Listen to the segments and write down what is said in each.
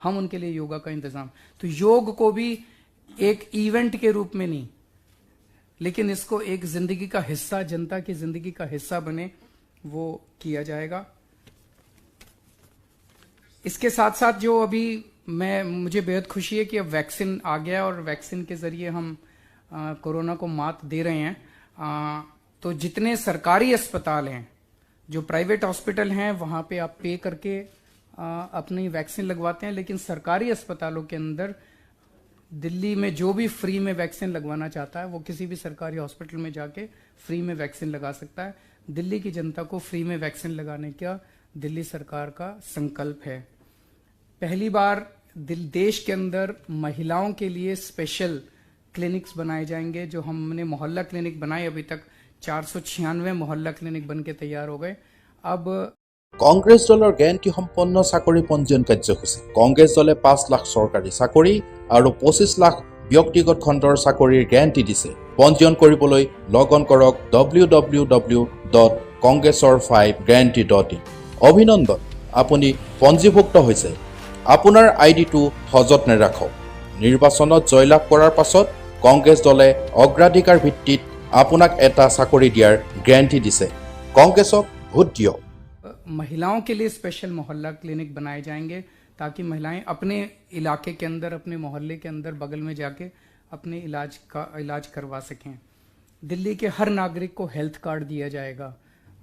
हम उनके लिए योगा का इंतजाम, तो योग को भी एक इवेंट के रूप में नहीं, लेकिन इसको एक जिंदगी का हिस्सा, जनता की जिंदगी का हिस्सा बने, वो किया जाएगा। इसके साथ साथ जो अभी मुझे बेहद खुशी है कि अब वैक्सीन आ गया और वैक्सीन के जरिए हम कोरोना को मात दे रहे हैं। तो जितने सरकारी अस्पताल हैं, जो प्राइवेट हॉस्पिटल हैं, वहां पे आप पे करके अपनी वैक्सीन लगवाते हैं, लेकिन सरकारी अस्पतालों के अंदर दिल्ली में जो भी फ्री में वैक्सीन लगवाना चाहता है वो किसी भी सरकारी हॉस्पिटल में जाके फ्री में वैक्सीन लगा सकता है। दिल्ली की जनता को फ्री में वैक्सीन लगाने का दिल्ली सरकार का संकल्प है। पहली बार देश के अंदर महिलाओं के लिए स्पेशल क्लिनिक्स बनाए जाएंगे। जो हमने मोहल्ला क्लिनिक बनाए, अभी तक 496 मोहल्ला क्लिनिक बन के तैयार हो गए। अब কংগ্ৰেছ দলৰ গ্যাৰাণ্টি সম্পন্ন চাকৰি পঞ্জীয়ন কাৰ্যসূচী। কংগ্ৰেছ দলে 5 লাখ চৰকাৰী চাকৰি আৰু 25 লাখ ব্যক্তিগত খণ্ডৰ চাকৰিৰ গ্যাৰাণ্টি দিছে। পঞ্জীয়ন কৰিবলৈ লগ অন কৰক www.congressor5guarantee.in। অভিনন্দন, আপুনি পঞ্জীভুক্ত হৈছে। আপোনাৰ আইডিটো সযতনে ৰাখক। নিৰ্বাচনত জয়লাভ কৰাৰ পাছত কংগ্ৰেছ দলে অগ্ৰাধিকাৰ ভিত্তিত আপোনাক এটা চাকৰি দিয়াৰ গ্যাৰাণ্টি দিছে। কংগ্ৰেছক ভোট দিয়ক। महिलाओं के लिए स्पेशल मोहल्ला क्लिनिक बनाए जाएंगे ताकि महिलाएं अपने इलाके के अंदर, अपने मोहल्ले के अंदर, बगल में जाके अपने इलाज करवा सकें। दिल्ली के हर नागरिक को हेल्थ कार्ड दिया जाएगा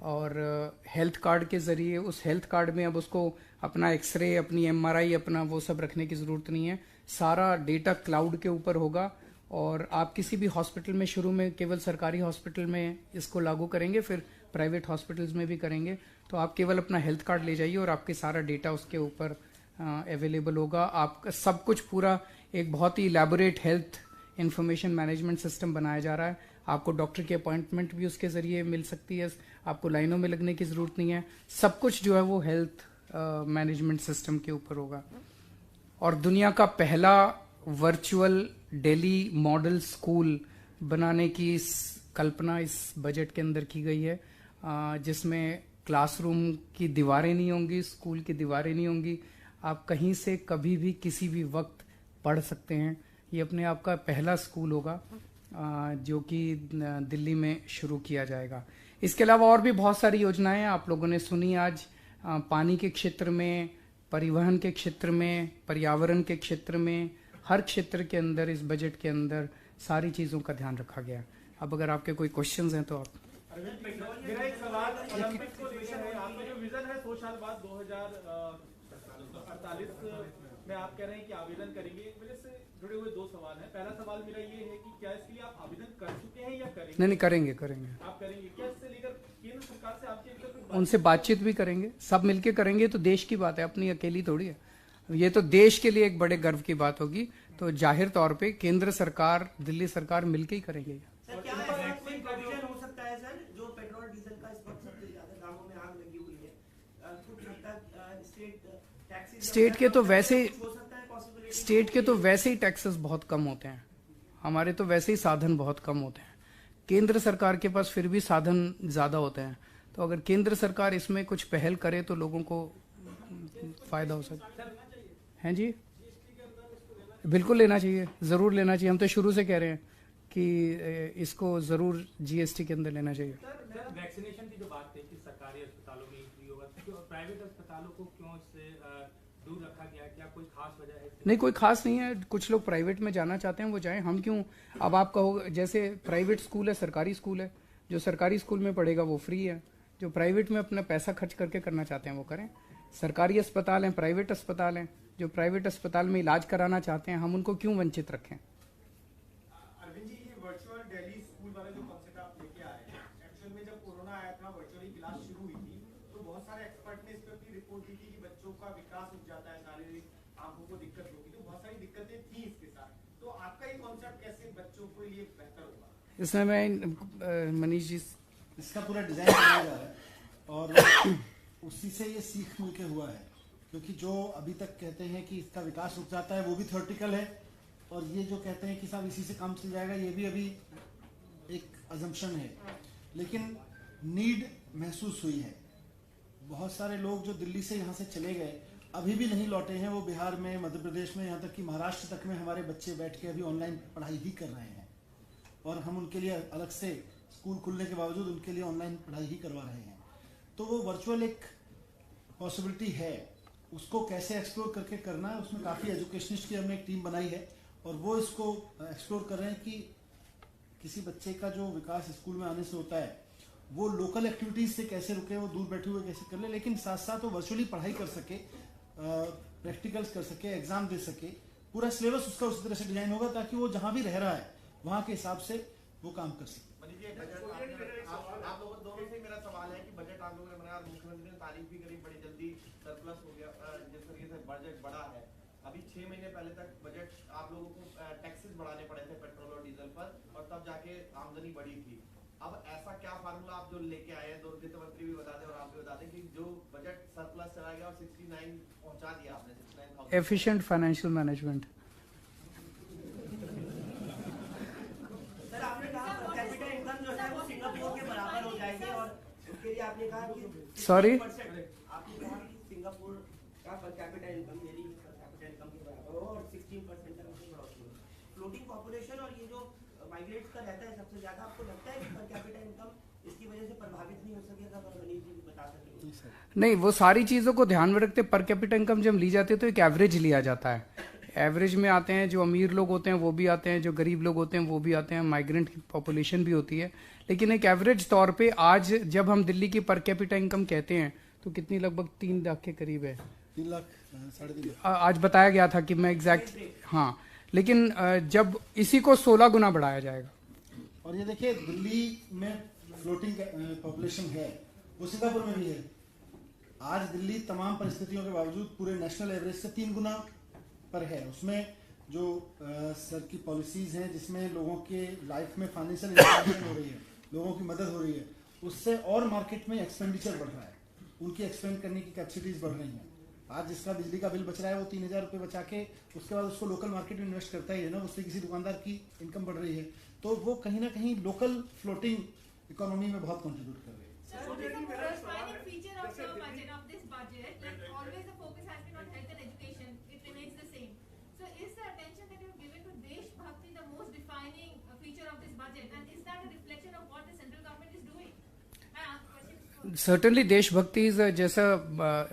और हेल्थ कार्ड के जरिए, उस हेल्थ कार्ड में अब उसको अपना एक्सरे, अपनी MRI, अपना वो सब रखने की जरूरत नहीं है। सारा डेटा क्लाउड के ऊपर होगा और आप किसी भी हॉस्पिटल में, शुरू में केवल सरकारी हॉस्पिटल में इसको लागू करेंगे, फिर प्राइवेट हॉस्पिटल्स में भी करेंगे। तो आप केवल अपना हेल्थ कार्ड ले जाइए और आपके सारा डेटा उसके ऊपर अवेलेबल होगा। आपका सब कुछ पूरा एक बहुत ही elaborate health information management system बनाया जा रहा है। आपको डॉक्टर की अपॉइंटमेंट भी उसके जरिए मिल सकती है, आपको लाइनों में लगने की जरूरत नहीं है। सब कुछ जो है वो हेल्थ मैनेजमेंट सिस्टम के ऊपर होगा। और दुनिया का पहला वर्चुअल दिल्ली मॉडल स्कूल बनाने की कल्पना इस बजट के अंदर की गई है, जिसमें क्लासरूम की दीवारें नहीं होंगी, स्कूल की दीवारें नहीं होंगी। आप कहीं से कभी भी किसी भी वक्त पढ़ सकते हैं। ये अपने आप का पहला स्कूल होगा जो कि दिल्ली में शुरू किया जाएगा। इसके अलावा और भी बहुत सारी योजनाएं आप लोगों ने सुनी आज। पानी के क्षेत्र में, परिवहन के क्षेत्र में, पर्यावरण के क्षेत्र में, हर क्षेत्र के अंदर इस बजट के अंदर सारी चीज़ों का ध्यान रखा गया। अब अगर आपके कोई क्वेश्चंस हैं तो आप। मेरा एक सवाल ओलंपिक को लेकर है। आपका जो विजन है 100 साल बाद 2048 में आप कह रहे हैं कि आवेदन करेंगे, मेरे से जुड़े हुए 2 सवाल हैं। पहला सवाल मेरा ये है कि क्या इसके लिए आप आवेदन कर चुके हैं या करेंगे? नहीं, करेंगे। आप करेंगे क्या? इससे लेकर केंद्र सरकार से आपके उनसे बातचीत भी करेंगे, सब मिलके करेंगे। तो देश की बात है, अपनी अकेली थोड़ी है। ये तो देश के लिए एक बड़े गर्व की बात होगी। तो जाहिर तौर पे केंद्र सरकार, दिल्ली सरकार मिलके ही करेंगे। स्टेट के तो वैसे ही टैक्सेस बहुत कम होते हैं, हमारे तो वैसे ही साधन बहुत कम होते हैं। केंद्र सरकार के पास फिर भी साधन ज्यादा होते हैं। तो अगर केंद्र सरकार इसमें कुछ पहल करे तो लोगों को फायदा हो सकता है। जी बिल्कुल लेना चाहिए, जरूर लेना चाहिए। हम तो शुरू से कह रहे हैं कि इसको जरूर GST के अंदर लेना चाहिए। वैक्सीनेशन की जो बात थी कि सरकारी अस्पतालों में फ्री होगा, तो प्राइवेट अस्पतालों को क्यों इससे दूर रखा गया? क्या कोई खास वजह है? नहीं, कोई खास नहीं है। कुछ लोग प्राइवेट में जाना चाहते हैं, वो जाएं, हम क्यों। अब आप कहो, जैसे प्राइवेट स्कूल है, सरकारी स्कूल है। जो सरकारी स्कूल में पढ़ेगा वो फ्री है। जो प्राइवेट में अपना पैसा खर्च करके करना चाहते हैं वो करें। सरकारी अस्पताल हैं, प्राइवेट अस्पताल हैं। जो प्राइवेट अस्पताल में इलाज कराना चाहते हैं, हम उनको क्यों वंचित रखें। अरविंद जी, ये वर्चुअल दिल्ली स्कूल वाला जो कॉन्सेप्ट आप लेके आए हैं, एक्चुअल में जब कोरोना आया था, वर्चुअली क्लास शुरू हुई थी, तो बहुत सारे एक्सपर्ट ने इस पर अपनी रिपोर्ट दी थी कि बच्चों का विकास रुक जाता है, शारीरिक आंखों को दिक्कत होगी। तो बहुत सारी दिक्कतें थी इसके साथ। तो आपका ये कॉन्सेप्ट कैसे बच्चों के लिए बेहतर होगा? इसमें मैं मनीष जी, इसका पूरा डिजाइन बनाया जा रहा है और उसी से ये सीख मिलके हुआ है। क्योंकि जो अभी तक कहते हैं कि इसका विकास रुक जाता है, वो भी थ्योरेटिकल है। और ये जो कहते हैं कि साहब इसी से काम चल जाएगा, ये भी अभी एक अजम्पशन है। लेकिन नीड महसूस हुई है। बहुत सारे लोग जो दिल्ली से यहाँ से चले गए, अभी भी नहीं लौटे हैं। वो बिहार में, मध्य प्रदेश में, यहाँ तक कि महाराष्ट्र तक में हमारे बच्चे बैठ के अभी ऑनलाइन पढ़ाई ही कर रहे हैं, और हम उनके लिए अलग से स्कूल खुलने के बावजूद उनके लिए ऑनलाइन पढ़ाई ही करवा रहे हैं। तो वो वर्चुअल एक पॉसिबिलिटी है, उसको कैसे एक्सप्लोर करके करना है, उसमें काफ़ी एजुकेशनिस्ट की हमने एक टीम बनाई है, और वो इसको एक्सप्लोर कर रहे हैं कि किसी बच्चे का जो विकास स्कूल में आने से होता है वो लोकल एक्टिविटीज से कैसे रुके, वो दूर बैठे हुए कैसे कर ले, लेकिन साथ साथ वो वर्चुअली पढ़ाई कर सके, प्रैक्टिकल्स कर सके, एग्जाम दे सके। पूरा सिलेबस उसका उसी तरह से डिजाइन होगा ताकि वो जहां भी रह रहा है वहां के हिसाब से वो काम कर सके। आप लोगों दोनों से मेरा सवाल है कि बजट आप लोगों ने बनाया, मुख्यमंत्री ने तारीफ भी करी, बड़ी जल्दी सरप्लस हो गया, जिस तरीके से बजट बढ़ा है। अभी 6 महीने पहले तक बजट आप लोगों को टैक्सेस बढ़ाने पड़े थे पेट्रोल और डीजल पर, और तब जाके आमदनी बढ़ी थी। अब ऐसा क्या फार्मूला आप जो लेके आए हैं, वित्त मंत्री भी बताते हैं और आप भी बताते हैं कि जो बजट सरप्लस चला गया और 69 पहुंचा दिया आपने 69,000। Efficient financial management. सर आपने कहा पर कैपिटा इनकम जो है वो सिंगापुर के बराबर हो जाएगी, और उसके लिए आपने कहा कि Sorry? आपने कहा कि सिंगापुर का पर कैपिटा इनकम मेरी पर कैपिटा इनकम के बराबर हो और 16% तक अपनी बढ़ोतरी हो। फ्लोटिंग पॉपुलेशन और ये जो माइग्रेट्स का रहता है सबसे ज्यादा, आपको लगता है कि पर कैपिटा इनकम इसकी वजह से प्रभावित नहीं हो सकेगा? अगर मनीष जी बता सकेंगे। नहीं, वो सारी चीज़ों को ध्यान में रखते पर कैपिटा इनकम जब ली जाती है तो एक एवरेज लिया जाता है। एवरेज में आते हैं जो अमीर लोग होते हैं वो भी आते हैं, जो गरीब लोग होते हैं वो भी आते हैं, माइग्रेंट की पॉपुलेशन भी होती है, लेकिन एक एवरेज तौर पे आज जब हम दिल्ली की पर कैपिटा इनकम कहते हैं तो कितनी, लगभग 3 लाख के करीब है। 3 लाख 3.5 लाख आज बताया गया था कि मैं एग्जैक्ट, हाँ, लेकिन जब इसी को 16 गुना बढ़ाया जाएगा। और ये देखिए दिल्ली में फ्लोटिंग पॉपुलेशन है, वो सिंगापुर में भी है। आज दिल्ली तमाम परिस्थितियों के बावजूद पूरे नेशनल एवरेज से 3 गुना पर है। उसमें जो सर की पॉलिसीज हैं जिसमें लोगों के लाइफ में फाइनेंशियल इंटरवेंशन हो रही है, लोगों की मदद हो रही है, उससे और मार्केट में एक्सपेंडिचर बढ़ रहा है, उनकी एक्सपेंड करने की कैपेसिटीज बढ़ रही हैं। आज जिसका बिजली का बिल बच रहा है वो 3,000 रुपये बचा के उसके बाद उसको लोकल मार्केट में इन्वेस्ट करता ही है ना, उससे किसी दुकानदार की इनकम बढ़ रही है, तो वो कहीं ना कहीं लोकल फ्लोटिंग इकोनॉमी में बहुत कंट्रीब्यूट कर रही है। So what is the corresponding feature of your budget, of this budget? Like always the focus has been on health and education. It remains the same. So is the attention that you have given to Desh Bhakti the most defining feature of this budget? And is that a reflection of what the central government is doing? My question is certainly देशभक्ति जैसा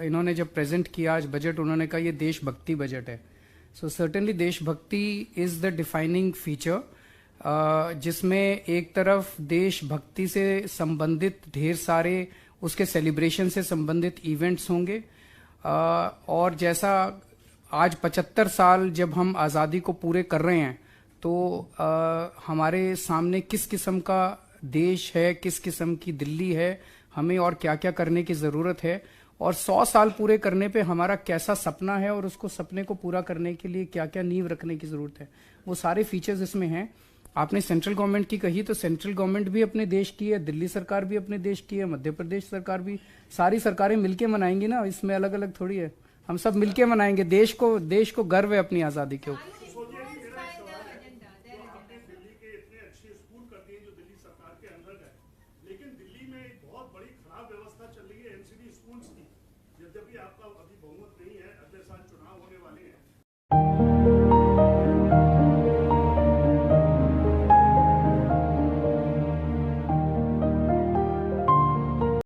इन्होंने जब present किया आज budget, उन्होंने कहा ये देशभक्ति बजट है। सो सर्टनली देशभक्ति इज द डिफाइनिंग फीचर, जिसमें एक तरफ देशभक्ति से संबंधित ढेर सारे उसके सेलिब्रेशन से संबंधित इवेंट्स होंगे, और जैसा आज 75 साल जब हम आज़ादी को पूरे कर रहे हैं तो हमारे सामने किस किस्म का देश है, किस किस्म की दिल्ली है, हमें और क्या क्या करने की ज़रूरत है, और 100 साल पूरे करने पे हमारा कैसा सपना है और उसको सपने को पूरा करने के लिए क्या क्या नींव रखने की ज़रूरत है, वो सारे फीचर्स इसमें हैं। आपने सेंट्रल गवर्नमेंट की कही तो सेंट्रल गवर्नमेंट भी अपने देश की है, दिल्ली सरकार भी अपने देश की है, मध्य प्रदेश सरकार भी, सारी सरकारें मिलके मनाएंगी ना, इसमें अलग अलग थोड़ी है, हम सब मिलके मनाएंगे। देश को गर्व है अपनी आज़ादी के ऊपर। दिल्ली के इतने अच्छे स्कूल कर दिए जो दिल्ली सरकार के अंदर है, लेकिन दिल्ली में एक बहुत बड़ी खराब व्यवस्था चल रही है एमसीडी स्कूल्स की। यद्यपि आपका अभी बहुमत नहीं है, अगले साल चुनाव होने वाले हैं,